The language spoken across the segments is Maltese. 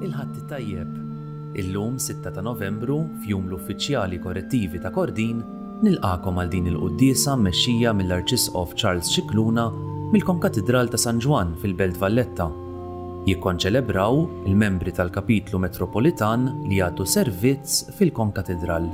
Il-ħadd tajjeb. Illum 6 ta' Novembru f'jum l-uffiċjali korrettivi ta' Kordin nilqakom għal din il-quddiesa mmexxija mill-Arċisqof Charles Scicluna mill-Konkatedral ta' San Ġwan fil-Belt Valletta. Jikkonċelebraw il-membri tal-Kapitlu Metropolitan li jagħtu servizz fil-Konkatedral.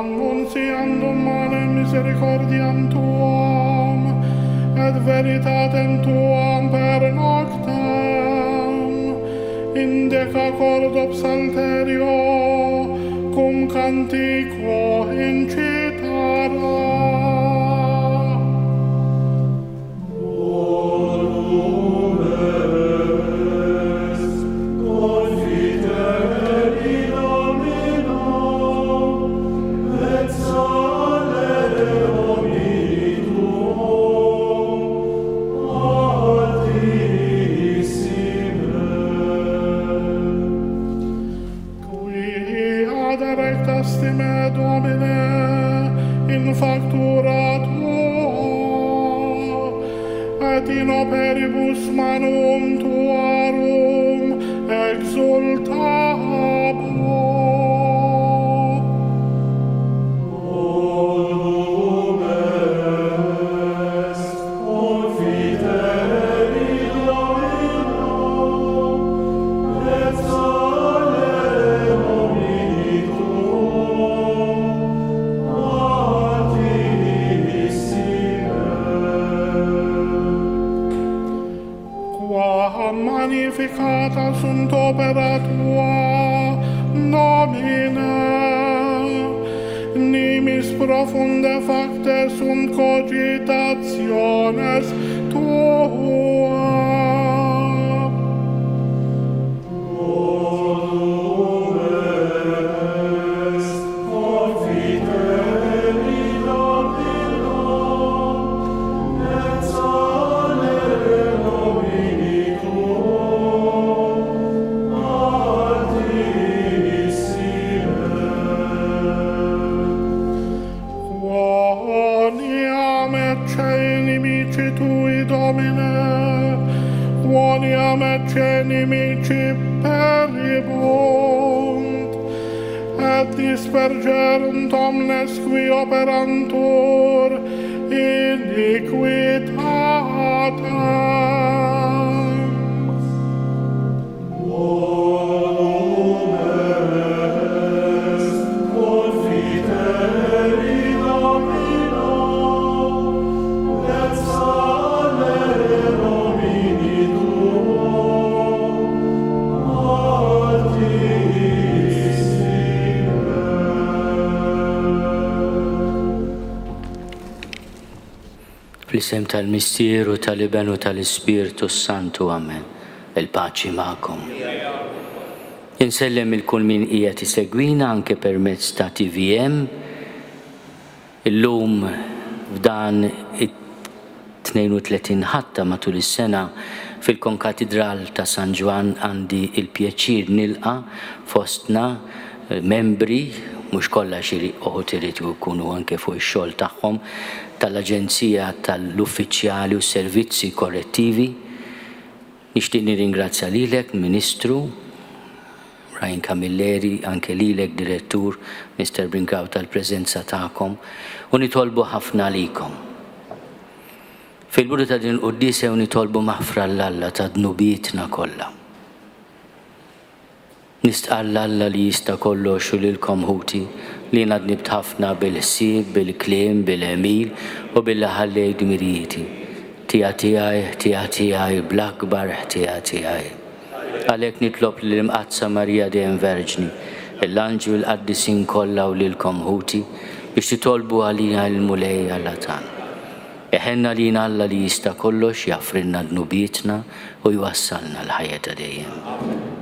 Annunziandum mane misericordiam tuam, et veritatem tuam per noctem, indeca cordo psalterio, cum cantico incitara. Rectastime Domine in factura tua, et in operibus manum tuarum exultabo. Magnificata sunt opera tua, Domine, nimis profunde facte sunt cogitationes tua. Nemici tui, Domine, quoniam ecce nemici peribunt, et dispergerunt omnes qui operantur iniquitatem. Fl-isem tal-Mistieru tal-Iben u tal-Ispirtu Santu, amen. Il-paċi ma'kom. Insellem il-kull min qiegħed isegwina anke permezz ta' TVM. Illum f'dan it-32 ħatta matul is-sena fil-Konkatedral ta' San Ġwan għandi il-pjaċir nilqa' fostna membri mhux kollha xi oħud iridu jkunu anke fuq ix-xogħol tagħhom tal-Aġenzija tal-Uffiċjali u Servizzi Korrettivi. Nixtieq nirringrazzja lilek, Ministru Ryan Camilleri, anke lilek, Direttur, Mr. Brinkaw tal-preżenza tagħkom u nitolbu ħafna likom. Fil-bidu ta' din il-quddisa nitolbu maħfra l-Alla ta' dnubietna kollha. Nistqal l-Alla li jista' kollox u lilkom ħuti li nadnibt ħafna bil-ħsieb, bil-kliem, bil-emil u bil-ħallej dmirijieti. Tija tiegħi bl-akbar ħtija tiegħi. Għalhekk nitlob lill-Imqazza Marija dejjem Verġni, l-anġi u l-qaddisin kollha u lilkom ħuti biex titolbu għalina l-mulej għall-atan. Eħenna lina Alla li jista' kollox jaffrinna dnubietna u jwassalna l-ħajja ta' dejjem.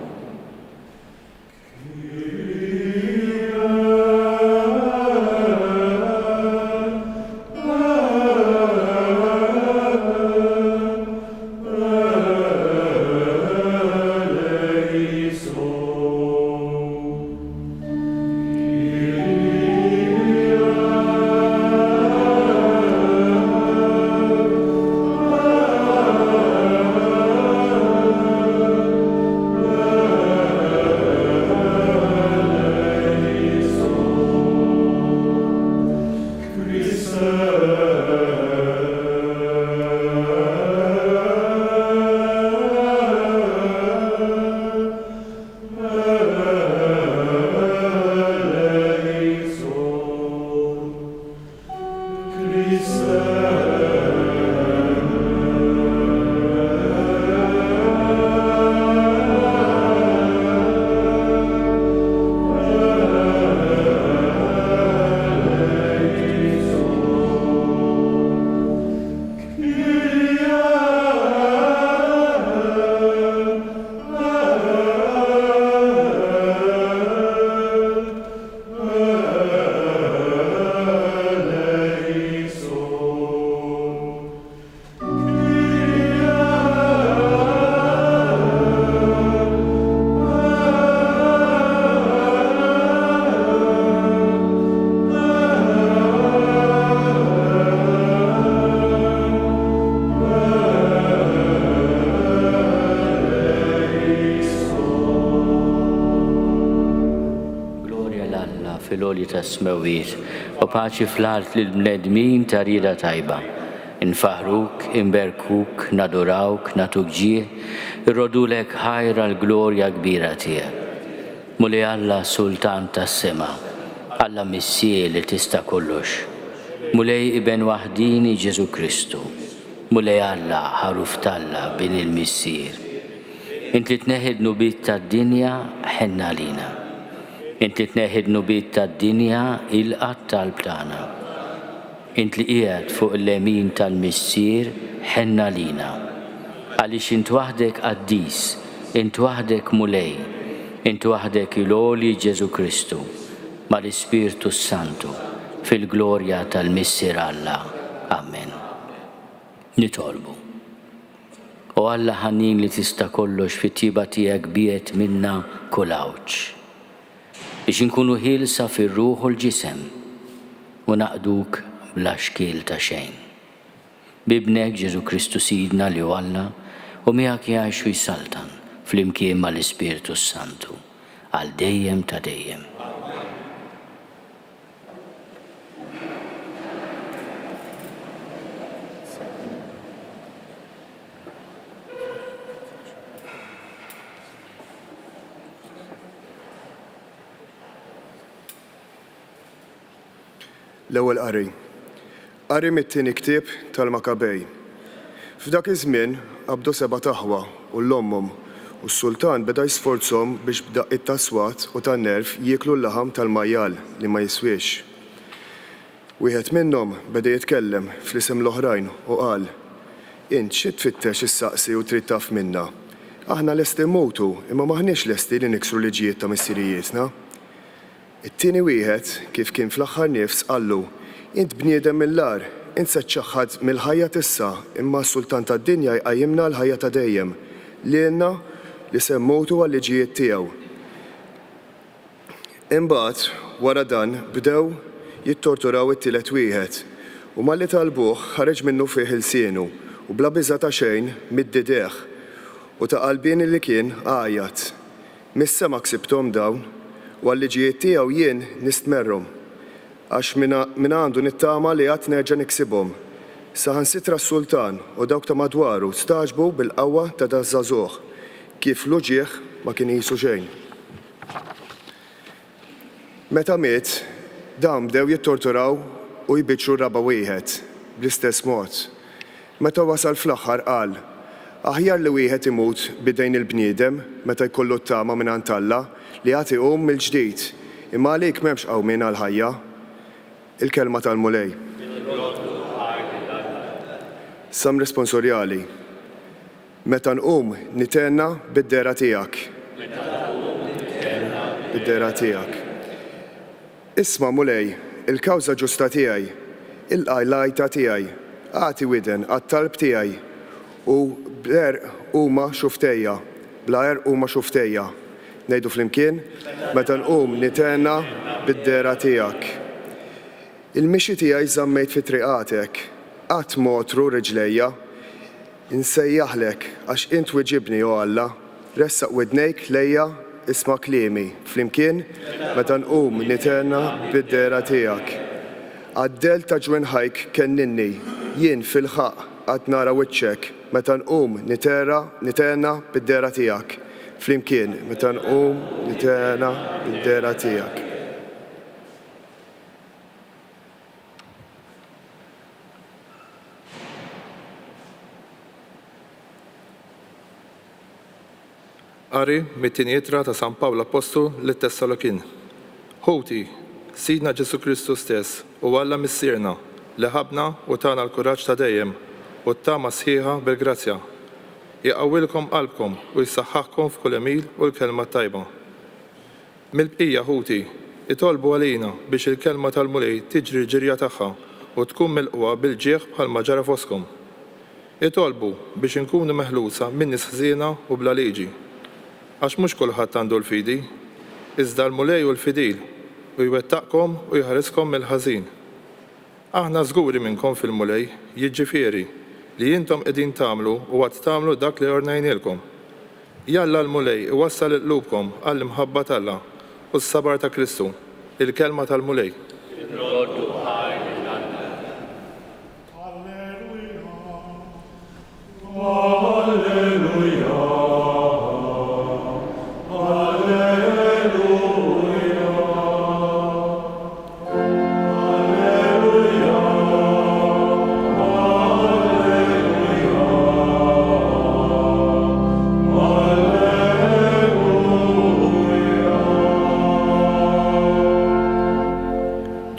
fil-għolji ta' smewiet u paċi fl-art lill-bnedmin ta' rieda tajba. Infaħruk, imberkuk, nadurawk, natuk ġieħ, irrodulek ħajra l-glorja kbira tiegħek. Muli Alla Sultan tas-sema, Alla Missije li tista' kollox. Mulej Iben waħdini Ġesu Kristu. Mulej Alla ħaruf talla bin il-Missier. Inti tneħid nubit tad-dinja ħenna lina. Inti tneħid nubit tad-dinja il-qatt tal-plana. Int li qiegħed fuq il-lemin tal-Missier ħenna lina. Għaliex int waħdek qaddis, int waħdek mulej, int waħdek il-għoli Ġesu Kristu, mal-Ispirtu Santu, fil-glorja tal-Missier Alla. Amen. Nitolbu. O Alla ħannin li tista' kollox fit-tiba tiegħek biet minna kulawċ. Biex inkunu ħilsa fir-ruħ u l-ġisem u naqduk bla xkiel ta' xejn. Bibnek Ġesu Kristu Sidna li Alla u miegħek jgħixu jsaltan fl-imkien mal-Ispirtu Santu għal dejjem ta' dejjem. L-ewwel qari. Qari mit-tieni ktieb tal-Makabej. F'dak iż-żmien qabdu 7 taħwa u l-ommhom u s-sultan beda jisforzhom biex b'daqqiet ta' swat u tan-nerv jieklu l-laħam tal-majjal li ma jiswiex. Wieħed minnhom beda jitkellem fl-isem l-oħrajn u qal: Int xi tfittex issaqsi u trid taf minna? Aħna lesti mmutu imma maħniex lesti li niksru liġijiet ta' missirijietna. It-tieni wieħed kif kien fl-aħħar nifs qallu: Int bniedem mill-ar, int se tċaħħad mill-ħajja t'issa imma s-sultan tad-dinja jqajjimna l-ħajja ta' dejjem lilna li se mmutu għal-liġijiet tiegħu. Imbagħad wara dan bdew jittorturaw it-tielet wieħed u malli talbuh ħareġ minnu fih il-sienu u bla biża' ta' xejn middideħ u ta' qalbien li kien għajjat. Mis-sema ksibthom dawn u għal-liġijiet tiegħu jien nistmerrhom għax min għandu nittama li qatt nerġa' niksibhom. Saħansitra s-sultan u dawk ta' madwaru staġbu bil-qawwa ta' da' żagħżugħ kif l-uġieħ ma kien jisu xejn. Meta miet, dawn bdew jittorturaw u jbiċċu raba wieħed bl-istess mod. Meta wasal fl-aħħar qal, aħjar li wieħed imut bidejn il-bniedem meta jkollu t-tama mingħand Alla li jagħti mill-ġdid, imma għalik m'hemmx qawmien għall-ħajja. Il-kelma tal-mulej. Sam responsorjali. Meta nqum nitenna bid-dera tiegħek. Bid-dera tiegħek. Isma' mulej, il-kawża ġusta tiegħi, il-qajlajta tiegħi, għati widen għat-talb tiegħi u bler huma xuftejja, bla huma xuftejja. Ngħidu flimkien, meta nqum nitenna bid-dera tiegħek. Il-mixi tiegħi żammejt fi triqatek, qatt motru riġlejja, insejjaħlek għax int wiġibni u Alla, ressaq widnejk lejja isma' kliemi, flimkien meta nqum nitenna bid-dera tiegħek. Għaddel ta' ġwenħajk kenninni, jien fil-ħaq qatt nara wiċċek, meta nqum nitenna bid-dera tiegħek. Flimkien meta nqum nitenna bid-dera tiegħek. Qari mit-tieni ittra ta' San Pawlu Apostolu lit-Tessalokin. Ħoti, Sidna Ġesu Kristu stess u Alla missierna li ħabna u tagħna l-kuraġġ ta' dejjem u t-tama sħiħa bil-grazzja. Jqawwilkom qalbkom u jsaħħaħkom f'kull emil u l-kelma tajba. Mill-bqija ħuti, itolbu għalina biex il-kelma tal-mulej tiġri ġirja tagħha u tkun milquha bil-ġieħ bħalma ġara foskom. Itolbu biex inkunu meħlusa minn nies ħżiena u bla liġi. Għax mhux kulħadd għandu l-fidi, iżda l-mulej u l-fidil u jwettaqkom u jħariskom mill-ħażin. Aħna żguri minnkom fil-mulej, jiġifieri li jintom qegħdin tagħmlu u għad tagħmlu dak li ornajnilkom. Jalla l-mulej iwassal qlubkom għall-imħabba Alla u s-sabar ta' Kristu, il-kelma tal-mulej.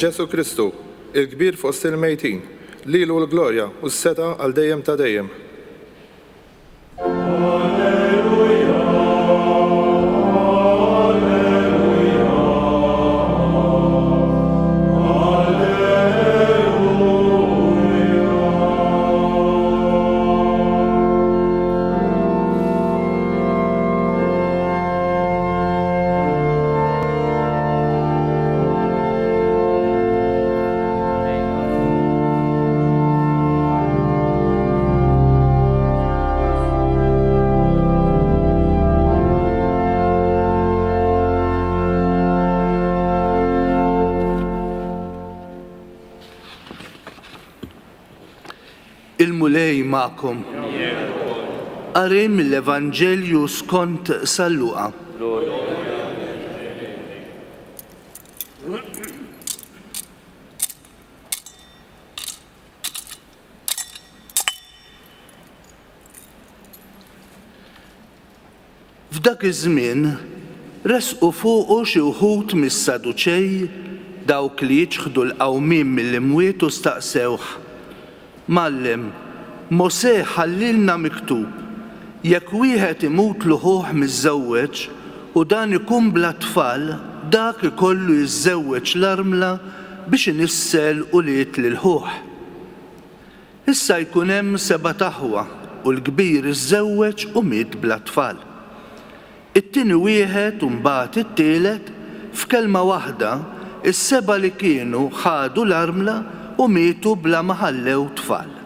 Ġesu Kristu, il-kbir fost il-mejtin, lilu l-glorja u s-seta għal dejjem ta' dejjem. Il-mulej ma'kom. Qari mill-Evanġelju skont San Luqa. F'dak iż-żmien resqu fuqu xi wħud mis-Saduċej dawk li jiġħdu l-qawmien mill-imwiet u staqsewh. Mallem, Mosè ħallilna miktub jekk wieħed imut luħuħ miż-żewweġ u dan ikun bla tfal, dak ikollu jiżżewweġ l-armla biex inissel u liet lil ħuħ. Issa jkun hemm 7 taħwa u l-kbir iżżewweġ u miet bla tfal. It-tieni wieħed u mbagħad it-tielet f'kelma waħda is-7 li kienu ħadu l-armla u mietu bla maħallew tfal.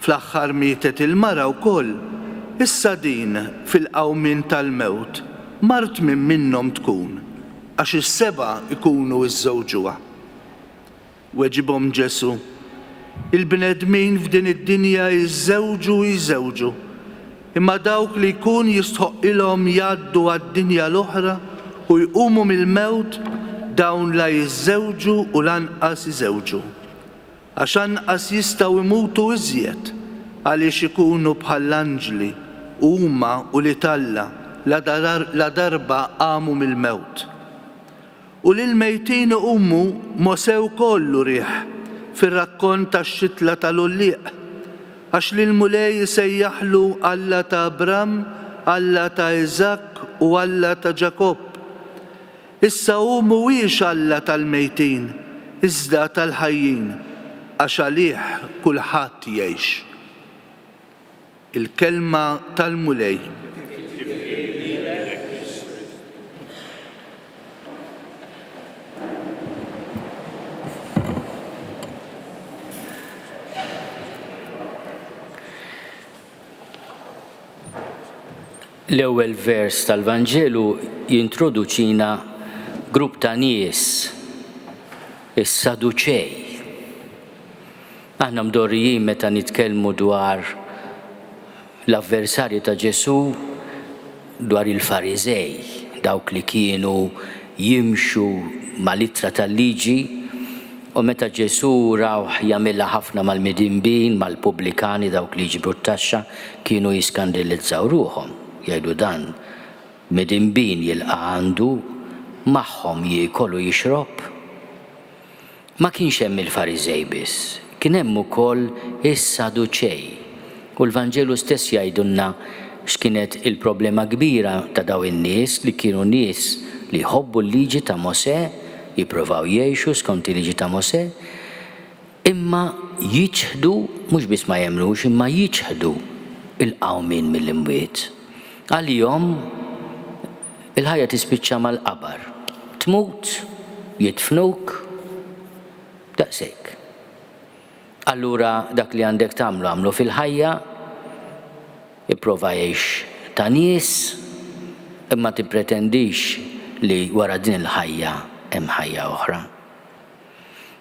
Fl-aħħar mietet il-mara wkoll, issa din fil-qawmien tal-mewt mart minn minnhom tkun, għax is-7 ikunu iżżewġuha. Weġibhom Ġesu, Il-bnedmin f'din id-dinja jiżżewġu. Imma dawk li jkun jistħoqilhom jgħaddu għad-dinja l-oħra u jqumu mill-mewt dawn la jiżżewġu u lanqas iżewġu. Għax anqas jistgħu jmutu iżjed għaliex ikunu bħall-anġli huma u li Talla la darba qamu mill-mewt. U lil-mejtin iqumu Mosew kollu rieħ fir-rakkont tax-xitla tal-Ullieq għax lil-mulej isejjaħlu Alla ta' Abram, Alla ta' Iżak u Alla ta' Ġakob. Issa hu mhuwiex Alla tal-mejtin, iżda tal-ħajjin, għax għalih kulħadd jgħix. Il-kelma tal-mulej. L-ewwel vers tal-Vanġelu jintroduċina grupp ta' nies, is-Saduċej. Aħna mdorrijin meta nitkellmu dwar l-avversarji ta' Ġesu, dwar il-Fariżej, dawk li kienu jimxu mal-ittra tal-liġi, u meta Ġesu rawh jagħmilha ħafna mal-midinbin, mal-pubblikani, dawk li jġibru t-taxxa, kienu jiskandilizzaw ruhom. Jgħidu dan, midinbin jilqa' għandu magħhom jiekol u jixrob. Ma kienx hemm il-Fariżej biss, kien hemm ukoll is-Saduċej. U l-Vanġelu stess jgħidulna x'kienet il-problema kbira ta' daw in-nies li kienu nies li jħobbu l-liġi ta' Mosè, jippruvaw jgħixu skont il-liġi ta' Mosè, imma jiġħdu, mhux biss ma jemrux, imma jiġħdu il-qawmin mill-imwiet. Għalihom il-ħajja tispiċċa mal-qabar. Tmut, jitfnuk, daqshekk. Allura dak li għandek tagħmlu fil-ħajja, ipprova jgħix ta' nies, imma tippretendix li wara din il-ħajja hemm ħajja oħra.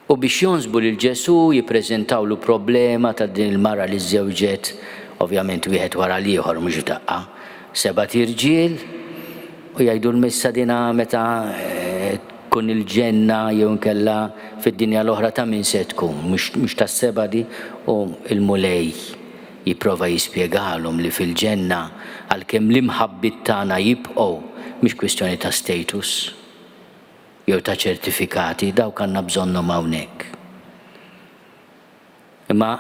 U biex jonsbu lil Ġesu jippreżentawlu problema ta' din il-mara li żewġet, ovvjament wieħed wara l-ieħor mhux f'daqqa. 7 irġiel u jgħidu l-missa dina meta tkun il-ġenna jew nkella fid-dinja l-oħra ta' min se tkun, mhux tas-seba' di, u l-mulej jipprova jispjegalhom li fil-ġenna għalkemm l-imħabbit tagħna jibqgħu mhix kwistjoni ta' status jew ta' ċertifikati, dawk għandna bżonnhom hawnhekk. Imma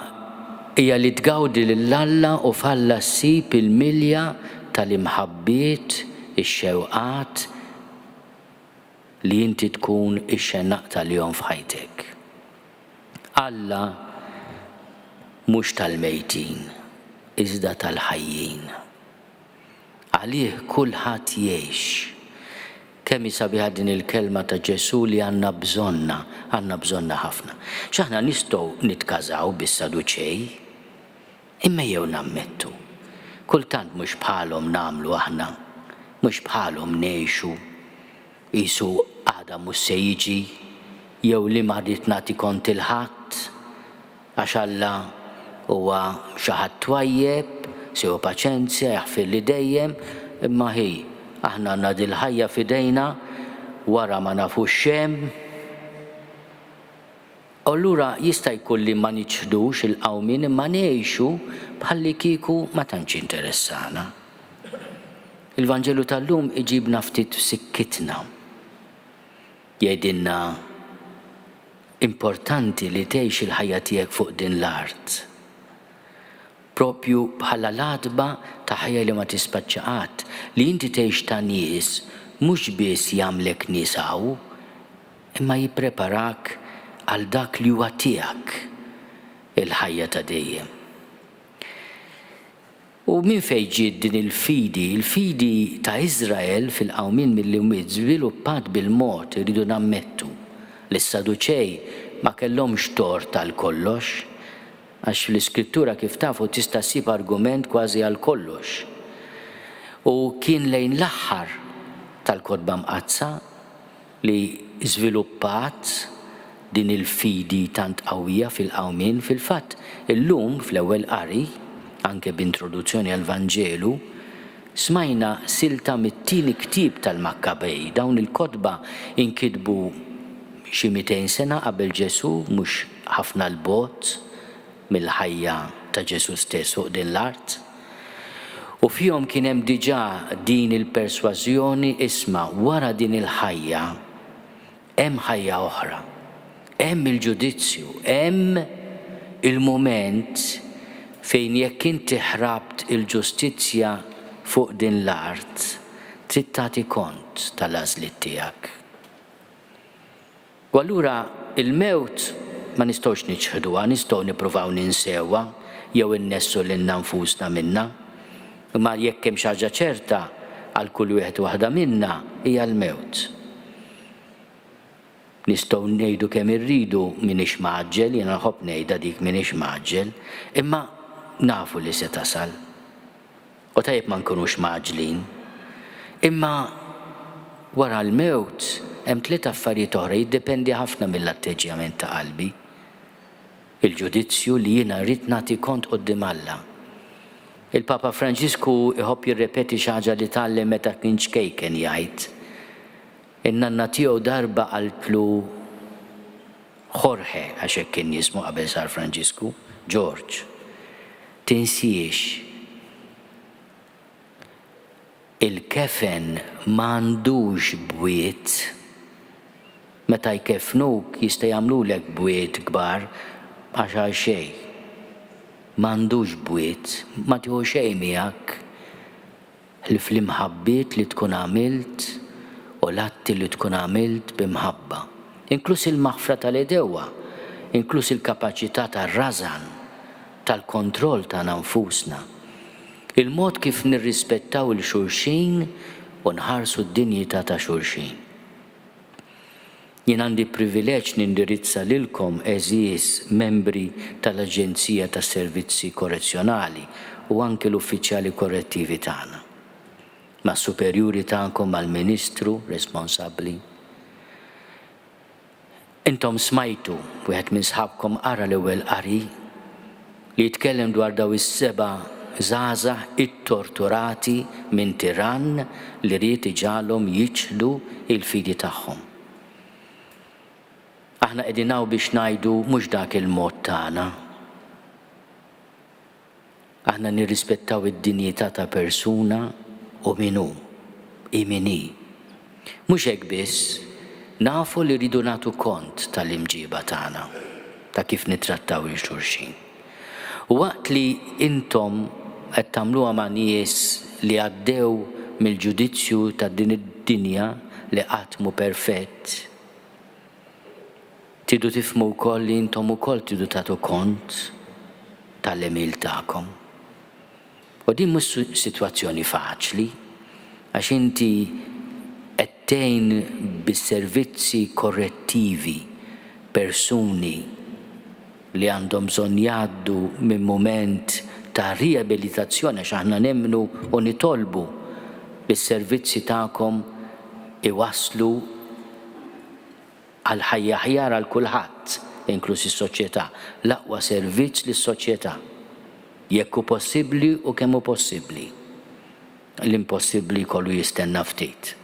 hija li tgawdi lill-Alla u falla ssib il-milja tal-imħabbiet, ix-xewqat li inti tkun ix-xenaq tal-jom f'ħajtek. Alla mhux tal-mejtin, iżda tal-ħajjin. Għalih kulħadd jgħix. Kemm sabiħa din il-kelma ta' Ġesu li għandna bżonna ħafna. X'aħna nistgħu nitkażaw bis-Saduċej, imma jew nammettu. Kultant mhux bħalhom nagħmlu aħna, mhux bħalhom ngħixu, qisu għada mhux se jiġi, jew li ma rrid nagħti kont il-ħadd, għax Alla huwa xi ħadd twajjeb, sew paċenzja, jaħfir li dejjem, imma hi aħna għandna dil-ħajja f'idejna wara ma nafux xemm. Allura jista' jkun li ma niċħdux il-qawmin imma ngħixu bħalli kieku ma tantx interessana. Il-Vanġelu tal-lum iġibna ftit f'sikkitna. Jgħidilna importanti li tgħix il-ħajja tiegħek fuq din l-art. Propju bħala l-adba ta' ħajja li ma tispaċċaqat, li inti tgħix ta' nies mhux biss jagħmlek nies hawn, imma jippreparak għal dak li huwa tiegħek il-ħajja ta' dejjem. U min fejn ġiet din il-fidi ta' Iżrael fil-qawmin mill-imwiet żviluppat bil-mod iridu nammettu li s-Saduċej ma kellhomx tort għal kollox, għax fl-Iskrittura kif tafu tista' ssib argument kważi għal kollox. U kien lejn l-aħħar tal-Kotba Mqazza li żviluppat din il-fidi tant qawwija fil-qawmien fil-fatt. Illum fl-ewwel qari, anke b'introduzzjoni għall-Vanġelu, smajna silta mit-tieni ktieb tal-Makkabej. Dawn il-kotba inkitbu xi 200 sena qabel Ġesu, mhux ħafna l-bogħod mill-ħajja ta' Ġesu stess fuq din l-art. U fihom kien hemm diġà din il-persważjoni isma' wara din il-ħajja hemm ħajja oħra. Hemm il-ġudizzju, hemm il-mument fejn jekk inti ħrabt il-ġustizzja fuq din l-art, trid tagħti kont tal-għażliet tiegħek. U allura il-mewt ma nistgħux niċħduha, nistgħu nippruvaw ninsewha jew innessu lilna nfusna minnha, imma jekk hemm xi ħaġa ċerta għal kull wieħed waħda minnha hija l-mewt. Nistgħu ngħidu kemm irridu m'iniex maġġel, jiena nħobb ngħidha dik m'iniex maġġel, imma nafu li se tasal. U tajjeb ma nkunux maġġlin. Imma wara l-mewt hemm tliet affarijiet oħra jiddependi ħafna mill-atteġġjament ta' qalbi. Il-ġudizzju li jiena rrid nagħti kont quddiem Alla. Il-Papa Franġisku iħobb jirrepeti xi ħaġa li tgħallem meta kien xkejken jgħid. In-nanna tiegħu darba qaltlu Jorge għax hekk kien jismu qabel sar Franġisku, George. Tinsiex il-kefen m'għandux bwiet. Meta jkefnuk jista' jagħmlulek bwiet kbar għax għal xejn. M'għandux bwiet, ma tieħu xejn miegħek. Fl-imħabbiet li tkun għamilt u l-atti li tkun għamilt b'imħabba. Inkluż il-maħfra tal-edewwa, inkluż il-kapaċità tar-rażan, tal-kontroll tagħna nfusna. Il-mod kif nirrispettaw il-xulxin u nħarsu d-dinjità ta' xulxin. Jien għandi privileġġ nindirizza lilkom eżies membri tal-Aġenzija tas-Servizzi Korrezzjonali u anke l-uffiċjali korrettivi tagħna. Ma' superjuri tagħkom mal-Ministru responsabbli. Intom smajtu wieħed minn sħabkom qara l-ewwel qari li jitkellem dwar daw is-7 żgħażagħ ittorturati minn tirann li ried iġalhom jiġħdu il-fidi tagħhom. Aħna qegħdin hawn biex ngħidu mhux dak il-mod tagħna. Aħna nirrispettaw id-dinjità ta' persuna u minu, imini. Mhux hekk biss, nafu li rridu nagħtu kont tal-imġiba tagħna, ta' kif nittrattaw il-xulxin. Waqt li intom qed tagħmluha ma' nies li għaddew mill-ġudizzju ta' din id-dinja li qatt mhu perfett, tridu tifhmu wkoll li intom ukoll tridu tagħtu kont tal-emil tagħkom. U din mhux sitwazzjoni faċli, għax inti qed tgħin bis-servizzi korrettivi persuni li għandhom bżonn jgħaddu minn mument ta' riabilitazzjoni għax aħna nemmnu u nitolbu li s-servizzi tagħkom iwasslu għal ħajja aħjar għal kulħadd, inkluż is-soċjetà, l-aqwa servizz lis-soċjetà. Jekk hu possibbli u kemm hu possibbli. L-impossibbli kollu jistenna ftit.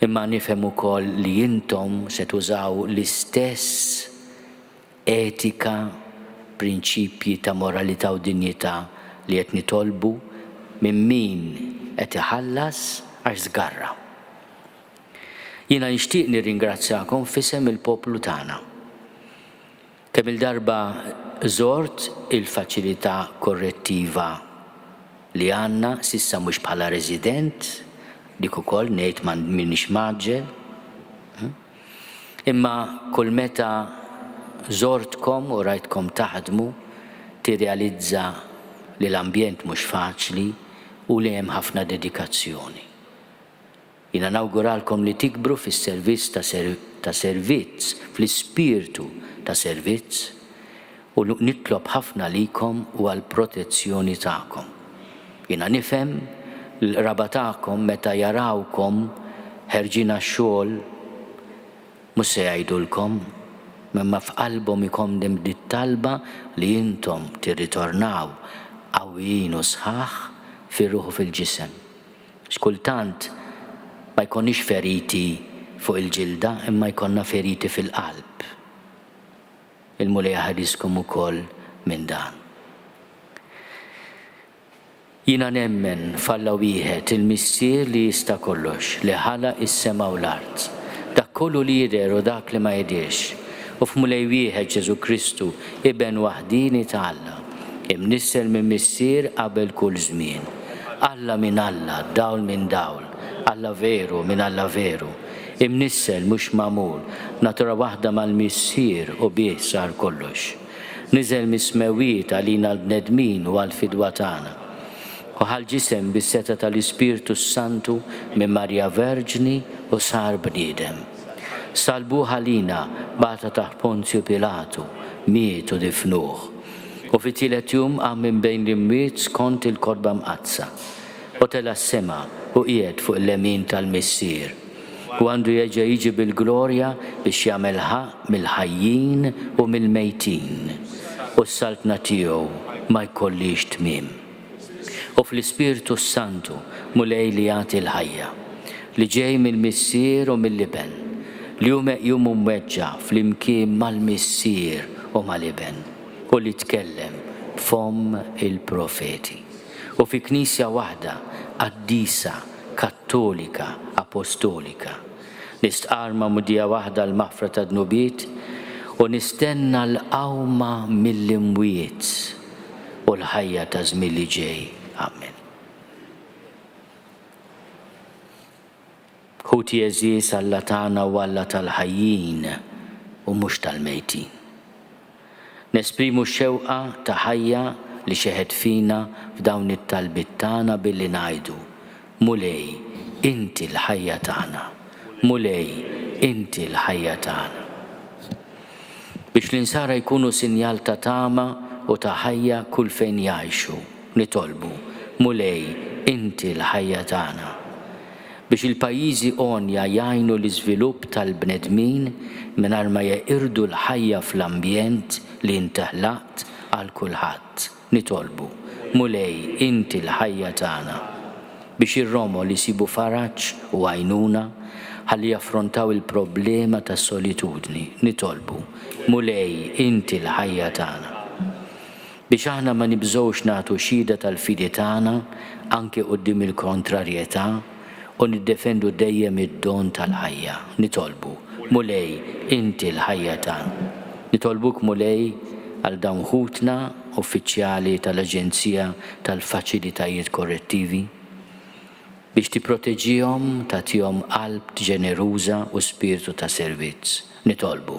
Imma nifhem ukoll li intom se tużaw l-istess etika, prinċipji ta' moralità u dinjità li qed nitolbu minn min qed iħallas għax żgarra. Jiena nixtieq nirringrazzjakom f'isem il-poplu tagħna. Kemm il-darba żort il-faċilità korrettiva li għandna s'issa mhux bħala resident, dik ukoll ngħid ma m'iniex maġġel. Imma kull meta żortkom u rajtkom taħdmu, tirrealizza li l-ambjent mhux faċli u li hemm ħafna dedikazzjoni. Jiena nawguralkom li tikbru fis-servizz ta' servizz, fl-ispirtu ta' servizz, u nitlob ħafna likom u għal protezzjoni tagħkom. Jiena nifhem l-raba tagħkom meta jarawkom ħerġina x-xogħol mhux se jgħidulkom, imma f'qalbhom ikondem dit-talba li intom tirritornaw qawwijin u sħaħ fir-ruħ u fil-ġisem. X'kultant ma jkunniex feriti fuq il-ġilda imma jkollna feriti fil-qalb. Il-Mulej ħadiskom ukoll minn dan. Jiena nemmen f'Alla wieħed il-missier li jista' kollox, li ħalaq is-sema u l-art. Dak kollu li jidher u dak li ma jidhirx. U f'Mulej wieħed Ġesu Kristu iben waħdini ta' Alla, imnissel minn missier qabel kull żmien. Alla minn Alla, dawl minn dawl, Alla veru minn Alla veru. Imnissel mhux magħmul, natura waħda mal-missier u bih sar kollox. Niżel mismewiet għalina l-bnedmin u għall-fidwa tagħna. U ħal-ġisem bis-seta tal-Ispirtu Santu minn Marja Verġni u sar bniedem. Salbuh għalina bata taħt Ponzju Pilatu, miet u difnuh. U fit-tielet jum qam minn bejn l-imwiet skont il-kodba mqazza. U tela s-sema u qiegħed fuq l-lemin tal-missier. U għandu jeġa jiġi bil-glorja biex jagħmel ħaq mill-ħajjin u mill-mejtin. U s-saltna tiegħu ma jkollix tmiem. U fl-Ispirtu Santu mulej li jagħti l-ħajja, li ġej mill-missier u mill-liben, li hu meqjum u mweġġa fl-imkien mal-missier u mal-liben, u li tkellem fom il-profeti. U fi knisja waħda qaddisa, kattolika, apostolika. Nistqarma mudija waħda l-maħfra ta' dnubiet u nistenna l-qawma mill-imwiet u l-ħajja ta' żmien li ġej. Amen. Ħuti Eżiż Alla tagħna u Alla tal-ħajjin u mhux tal-mejtin. Nesprimu xewqa ta' ħajja li xeħed fina f'dawn it-talbit tagħna billi ngħidu: Mulej, inti l-ħajja tagħna. Mulej, inti l-ħajja tagħna. Biex l-insara jkunu sinjal ta' tama u ta' ħajja kull fejn jgħixu, nitolbu: Mulej, inti l-ħajja tagħna. Biex il-pajjiżi onja jgħinu l-iżvilupp tal-bnedmin mingħajr ma jeqirdu l-ħajja fl-ambjent li inteħlaqt għal kulħadd, nitolbu: Mulej, inti l-ħajja tagħna. Biex ir-Romo li sibu faraġġ u għajnuna ħalli jaffrontaw il-problema tas solitudni, nitolbu: Mulej, inti l-ħajja tagħna. Biex aħna ma nibżgħux nagħtu xhieda tal-fidi tagħna anke quddiem il-kontrarjetà u niddefendu dejjem id-don tal-ħajja, nitolbu: Mulej, inti l-ħajja tagħna. Nitolbuk Mulej għal dawn ħutna uffiċjali tal-Aġenzija tal-Faċilitajiet Korrettivi biex tipproteġihom, tagħtihom qalb ġeneruża u spiritu ta' servizz, nitolbu.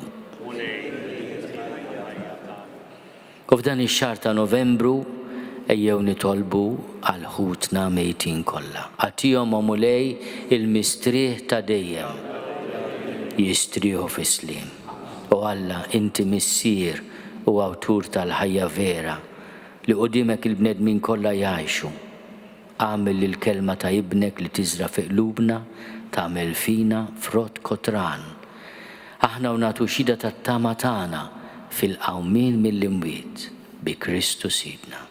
U f'dan ix-xahar ta' Novembru ejjew nitolbu għal ħutna mejtin kollha. Għatihom o Mulej il-mistrieħ ta' dejjem jistrieħu fis-sliem. U Alla, inti missier u awtur tal-ħajja vera li quddiemek il-bnedmin kollha jgħixu. Għamel il-kelma ta' ibnek li tiżra fi qlubna tagħmel fina frott kotran. Aħna u nagħtu xhieda tat-tama tagħna fil-qawmin mill-imwiet bi Kristu Sidna.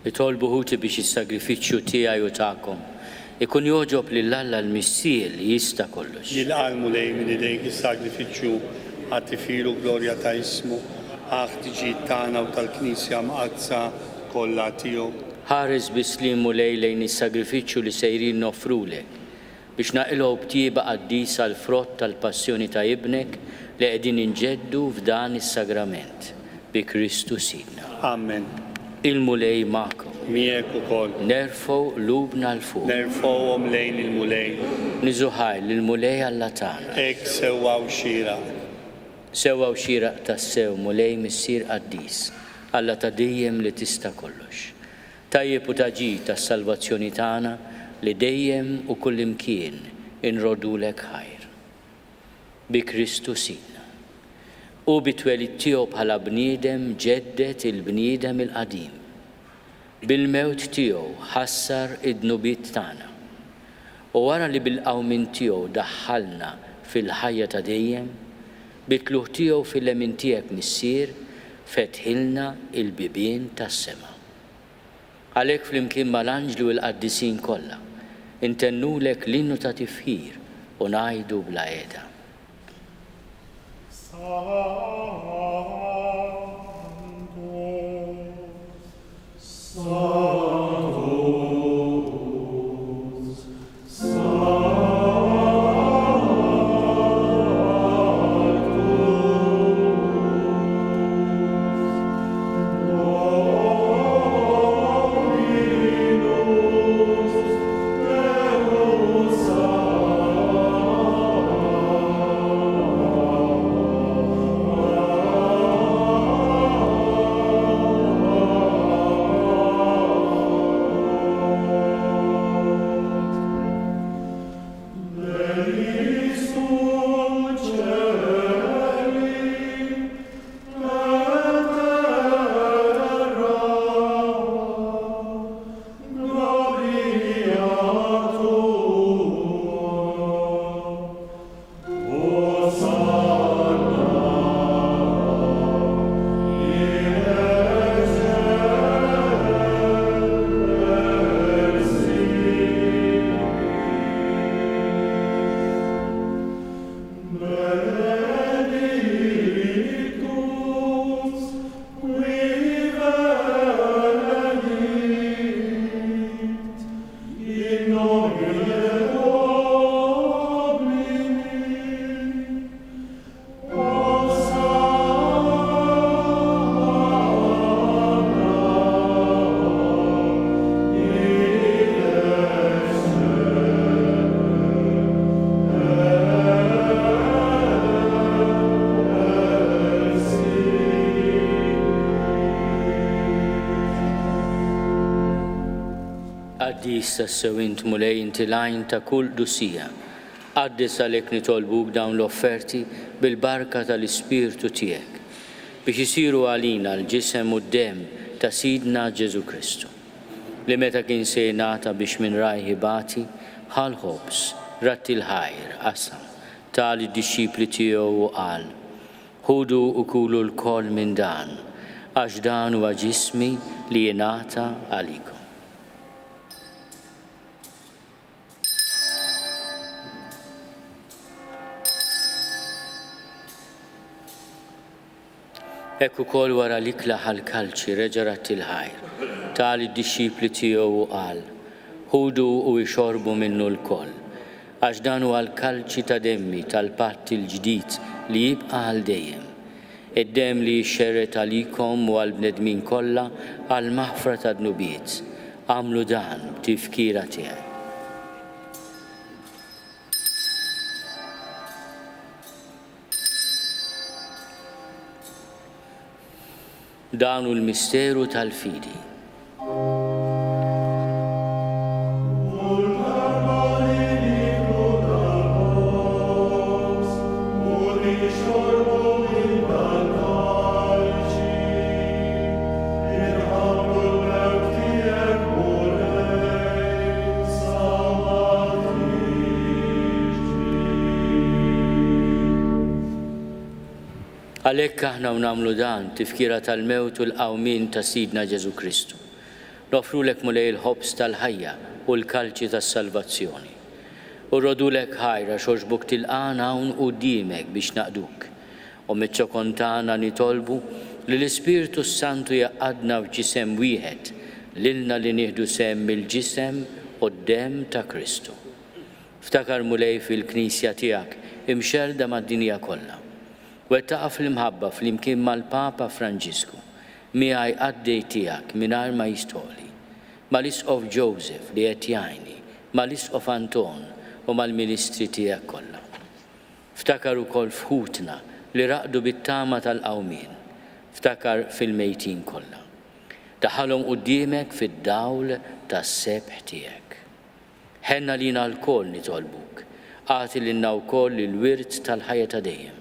Itolbu ħuti biex is-sagrifiċċju tiegħi u tagħkom ikun joġob lill-Alla l-Missier li jista' kollox. Jilqalmu lej minn idejk is-sagrifiċċju għat-tifilu glorja ta' ismu ħtiġijiet tagħna u tal-Knisja mqazza kollha tiegħu. Ħares bislimu lejn is-sagrifiċċju li sejrin noffrulek biex naqilgħu btieba qaddisa l-frott tal-passjoni ta' ibnek li qegħdin inġeddu f'dan is-sagrament bi Kristu Sidna. Amen. Il-mulej magħkom. Miegħek ukoll. Nerfgħu lubna l-fuq. Nerfgħuhom lejn il-mulej. Niżuħaj lill-mulej Alla tagħna. Hekk sewwaw xieraq. Sewwaw xieraq tas-sew mulej missier qaddis Alla ta' dejjem li tista' kollox. Tajjeb u taġid tas-salvazzjoni tagħna li dejjem u kullimkien inrodulek ħajr. Bi Kristu Sidna. U bit-twelid tiegħu bħala bniedem ġeddet il-bniedem il-qadim. Bil-mewt tiegħu ħassar id-nubiet tagħna. U wara li bil-qawmin tiegħu daħħalna fil-ħajja ta' dejjem, bit-tluħ tiegħu fil-lemin tiegħek missier fetħilna il-bibien tas-sema. Għalhekk flimkien mal-anġlu l-qaddisin kollha, intennulek l-innu ta' tifħir u ngħidu bla qiegħda. Qaddis tassew int mulej inti lajn ta' kull dusija. Qaddis għalhekk nitolbuk dawn l-offerti bil-barka tal-Ispirtu tiegħek biex isiru għalina l-ġisem u d-dem ta' Sidna Ġesu Kristu. Li meta kien se jingħata biex minn rajħi bati bħal ħobs ratti l-ħajr qasam tal-disċipli tiegħu u qal: ħudu u kulu l-koll minn dan, għax dan huwa ġismi li jingħata għalikom. Ekku kol wara li klaħal kalċi reġarat il-ħajr, tal id-disċipli tiegħu u qal: ħudu u jxorbu minnu l-koll, għax dan huwa l-kalċi ta' demmi tal-patt il-ġdid li jibqa' għal dejjem. Id-dem li jxerret għalikom u għal-bnedmin kollha għal maħfra ta' dnubiet. Għamlu dan tifkira tiegħi. Dan hu l-misteru tal-fidi. Għalhekk aħna nagħmlu dan tifkira tal-mewt u l-qawmien ta' Sidna Ġesu Kristu. Nofrulek mulej il-ħobs tal-ħajja u l-kalċi tas-salvazzjoni. U rrodulek ħajra xoġbuk tilqana hawn quddiemek biex naqduk. U miċ-ċokontana nitolbu li l-Ispirtu Santu jaqadna f'ġisem wieħed lilna li nieħdu sehem mill-ġisem u d-dem ta' Kristu. Ftakar mulej fil-Knisja tiegħek imxerda mad-dinja kollha. Wettaqa fl-imħabba fl-imkien mal-Papa Franġisku, miegħi għaddej tiegħek mingħajr ma jistħoli, mal-Isqof Joseph li qed jgħinni, mal-Isqof Anton u mal-Ministri tiegħek kollha. Ftakar ukoll f'ħutna li raqdu bit-tama tal-qawmien, ftakar fil-mejtin kollha. Daħalhom quddiemek fid-dawl tas-sebħ tiegħek. Ħenna lina l-koll nitolbuk, għati lilna wkoll il-wirt tal-ħajja ta' dejjem.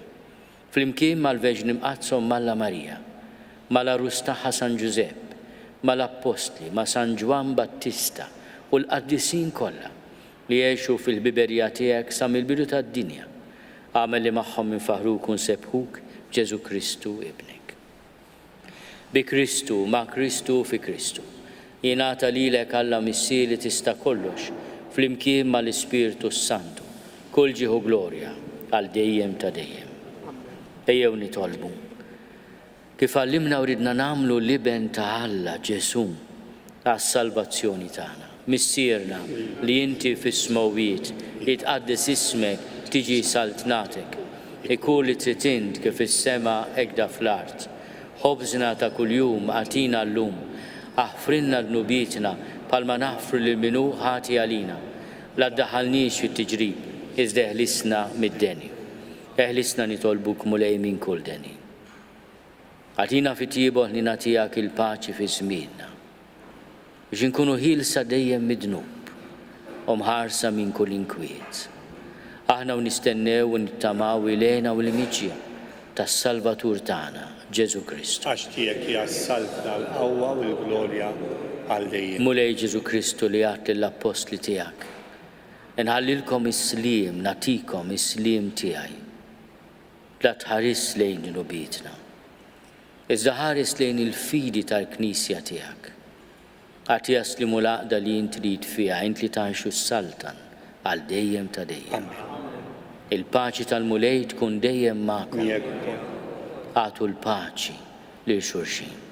Flimkien mal-Veġni Mqazzom Malla Marija, mal-Arus tagħha San Giuseppe, mal-Appostli, ma' San Ġwan Battista u l-qaddisin kollha li jgħixu fil-biberija tiegħek sa mill-bidu tad-dinja. Għamel li magħhom infaħruk u nsebħuk Ġesu Kristu ibnek. Bi Kristu, ma' Kristu fi Kristu. Jingħata lilek Alla Missier li tista' kollox flimkien mal-Ispirtu Santu. Kull ġieħu glorja għal dejjem ta' dejjem. Ejjew nitolbu. Kif għallimna u ridna nagħmlu liben ta' Alla Ġesu għas-salvazzjoni tagħna. Missierna li inti fis-smowiet jitqaddes ismek tiġi saltnatek. Ikun li tritint kif is-sema hekk fl-art. Ħobżna ta' kuljum għatina llum. Aħfrinna dnubietna bħalma naħfru lil minu ħati għalina. La ddaħħalniex fit-tiġrib, iżda eħlisna mid-deni. Eħlisna nitolbuk mulej minn kull deni. Għatina fit-tiebuħ li nagħtijak il-paċi fi żmienna. Biex inkunu ħielsa dejjem mid-dnub u mħarsa minn kull inkwiet. Aħna u nistennew u nittamaw ilejna u l-imiġja tas-Salvatur tagħna, Ġesu Kristu. Għax tiegħek hija s-salvna l-qawwa u l-glorja għal dejjem. Mulej Ġesu Kristu li għat lill-Apostli tiegħek. Inħallilkom is-sliem, nagħtikom is-sliem tiegħi. La tħares lejn nubietna. Iżda ħares lejn il-fidi tal-Knisja tiegħek. Għati jaslimu l-għaqda li int trid fiha, int li tanxu s-saltan għal dejjem ta' dejjem. Il-paċi tal-mulej tkun dejjem magħkom. Għatu l-paċi lil xulxin.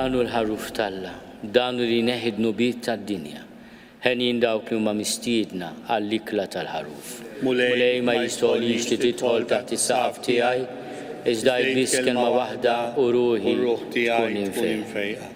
danu l-ħaruf talla, danu li neħidnu bit tad-dinja. Ħenin dawk li huma mistiedna għall-ikla tal-ħaruf. Mulej ma jistolix li tidħol taħt is-saqaf tiegħi, iżda jbiss kelma waħda u ruħi tkun infejqa.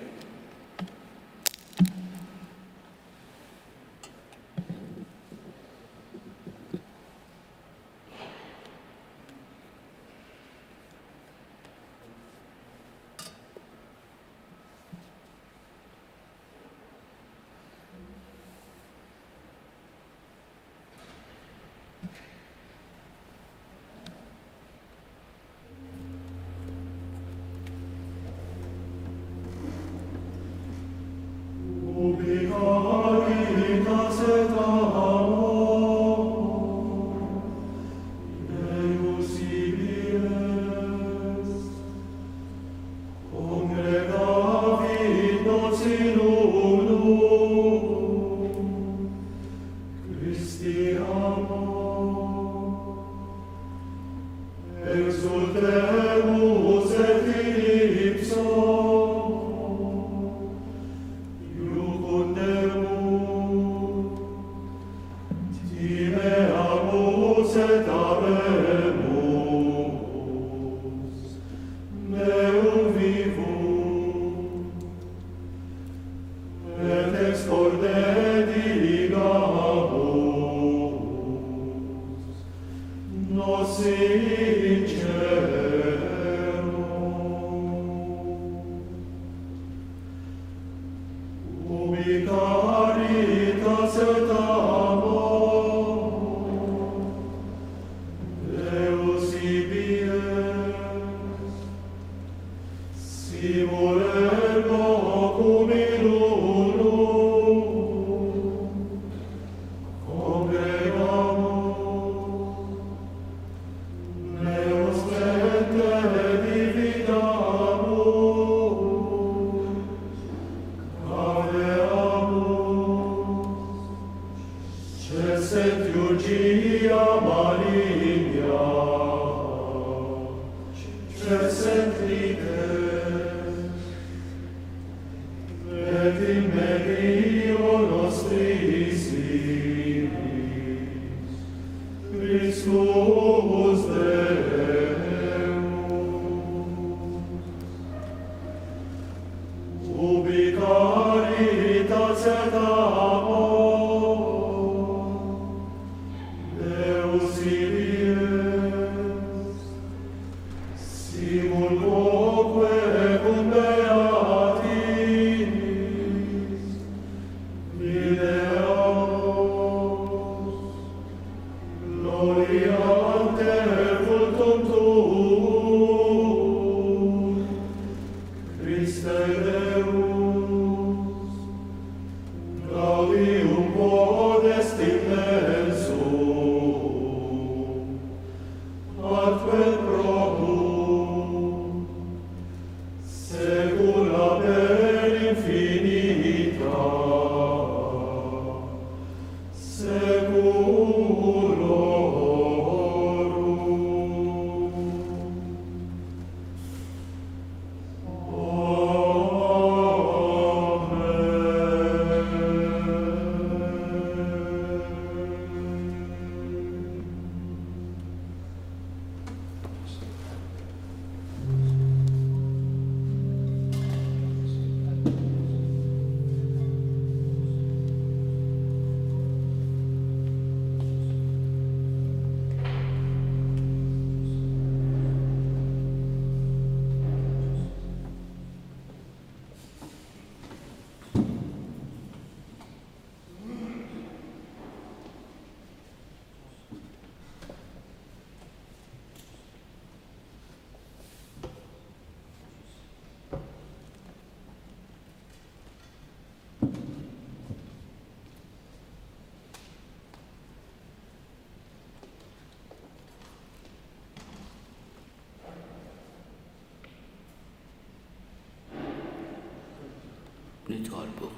nitolbu.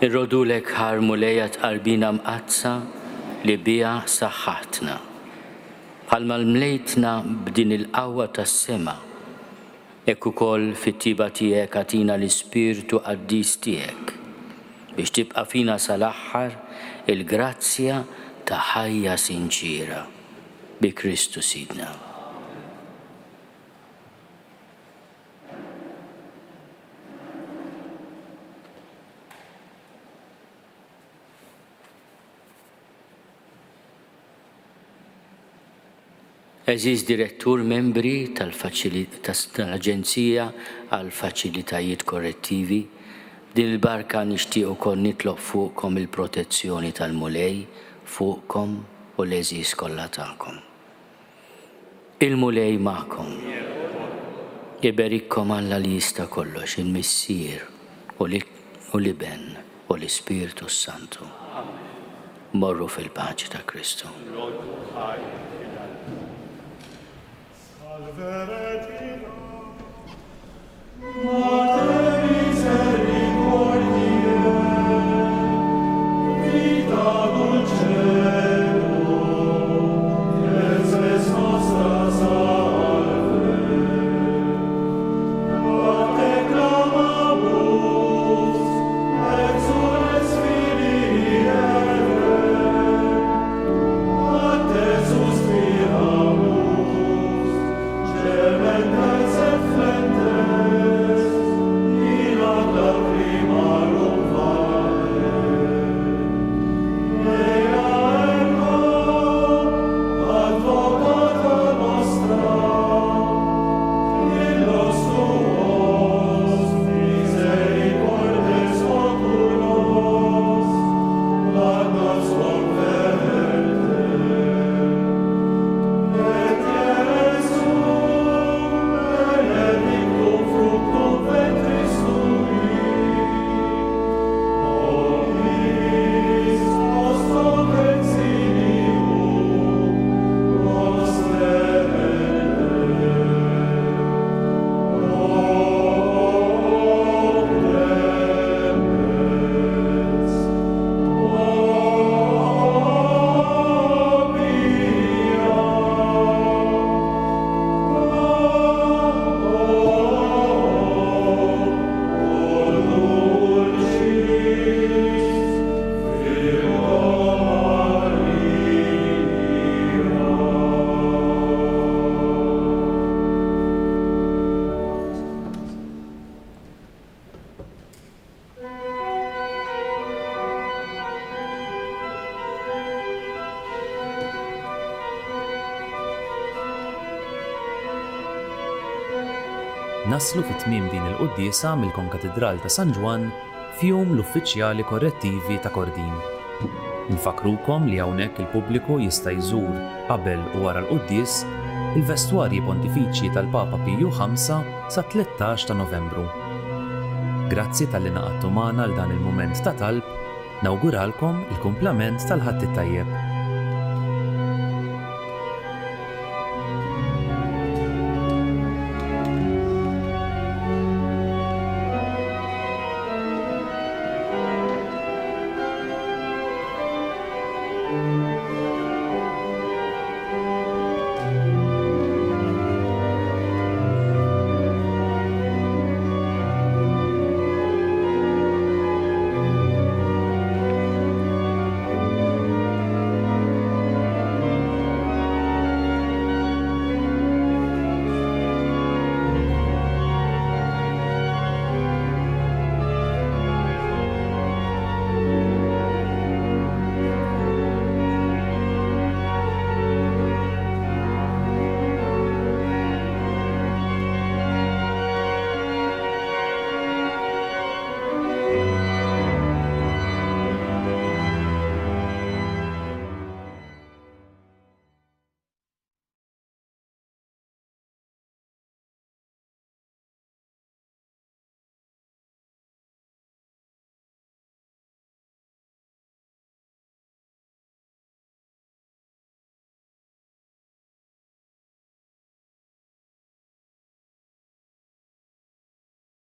Irrodulek ħarmu lejja tqarbina mqazza li bija saħħatna. Bħalma l-mlejtna b'din il-qawwa tas-sema, Ekk ukoll fit-tiba tiegħek atina l-Ispirtu Qaddis tiegħek biex tibqa' fina sal-aħħar il-grazzja ta' ħajja sinċira bi Kristu Sidna. Eżiż direttur membri tal-Aġenzija għal Faċilitajiet Korrettivi, din il-barka nixtieq ukoll nitlob fuqkom il-protezzjoni tal-mulej fuqkom u l-eżiż kollha tagħkom. Il-mulej magħkom. Iberikkom Alla li jista' kollox, il-Missier u l-Iben u l-Ispirtu Santu. Morru fil-paċi ta' Kristu. Naslu fit-tmiem din il-quddiesa mill-Konkatedral ta' San Ġwan f'jum l-uffiċjali korrettivi ta' Kordin. Nfakrukom li hawnhekk il-pubbliku jista' jżur qabel u wara l-quddies il-vestwarji pontifiċi tal-Papa Piju V sa 13 ta' Novembru. Grazzi tal-li naqadtu magħna l dan il-mument ta' talb, nawguralkom il-kumplament tal-ħadd it-tajjeb.